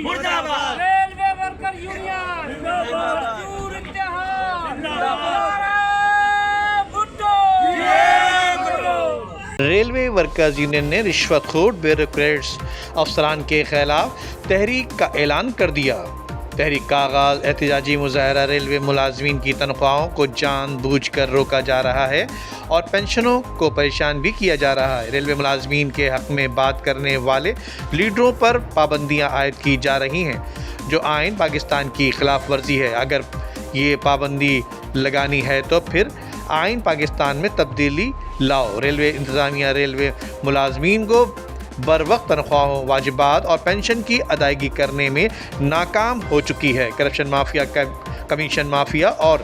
मुर्दाबाद। Railway worker union मजदूर इत्तेहाद railway workers union ने रिश्वतखोर ब्यूरोक्रेट्स अफसरान के खिलाफ तहरीक का ऐलान कर दिया। तहरीक का आगाज़ एहतजाजी मुजाहरा रेलवे मुलाजमीन की तनख्वाहों को जानबूझकर रोका जा रहा है और पेंशनों को परेशान भी किया जा रहा है। रेलवे मुलाजमीन के हक़ में बात करने वाले लीडरों पर पाबंदियाँ आयद की जा रही हैं जो आइन पाकिस्तान की खिलाफ वर्जी है। अगर ये पाबंदी लगानी है तो फिर आइन पाकिस्तान में तब्दीली लाओ। रेलवे इंतज़ामिया रेलवे मुलाजमीन को बर वक्त तनख्वाहों, वाजिबात और पेंशन की अदायगी करने में नाकाम हो चुकी है। करप्शन माफिया, कमीशन माफिया और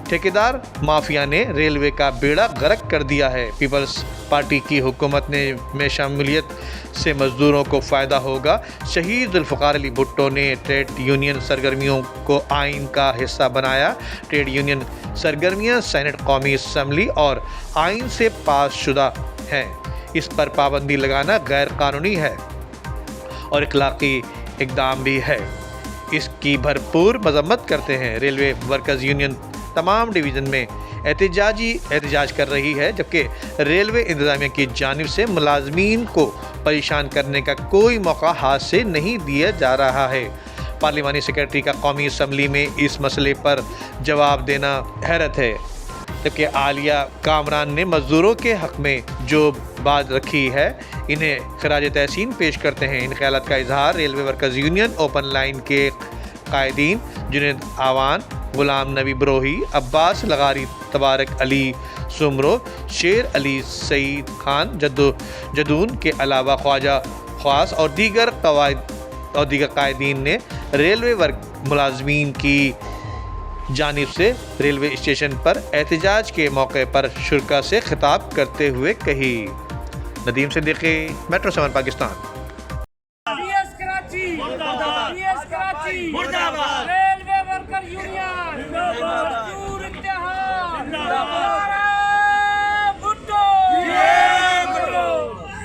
ठेकेदार माफिया ने रेलवे का बेड़ा गर्क कर दिया है। पीपल्स पार्टी की हुकूमत में शमूलियत से मज़दूरों को फ़ायदा होगा। शहीद जुल्फ़िकार अली भुट्टो ने ट्रेड यूनियन सरगर्मियों को आइन का हिस्सा बनाया। ट्रेड यूनियन सरगर्मियाँ सेनेट, कौमी असम्बली और आइन से पास शुदा हैं। इस पर पाबंदी लगाना गैर कानूनी है और इखलाकी इक़दाम भी है। इसकी भरपूर मज़म्मत करते हैं। रेलवे वर्कर्स यूनियन तमाम डिवीज़न में एहतजाज कर रही है, जबकि रेलवे इंतज़ामिया की जानिब से मुलाजमीन को परेशान करने का कोई मौका हाथ से नहीं दिया जा रहा है। पार्लिमानी सेक्रेटरी का कौमी असम्बली में इस मसले पर जवाब देना हैरत है, जबकि आलिया कामरान ने मज़दूरों के हक़ में जो बात रखी है इन्हें खराज तहसीन पेश करते हैं। इन ख्यालात का इजहार railway workers union open line के कायदीन जुनैद आवान, गुलाम नबी बरोही, अब्बास लगारी, तबारक अली सुमरो, शेर अली सईद खान जदून के अलावा ख्वाजा ख्वास और दीगर कायदीन ने रेलवे वर्क मुलाजमीन की जानिब से रेलवे स्टेशन पर एहतजाज के मौके पर शुरा से खिताब करते हुए कही। नदीम सिद्दीकी, मेट्रो 7 पाकिस्तान।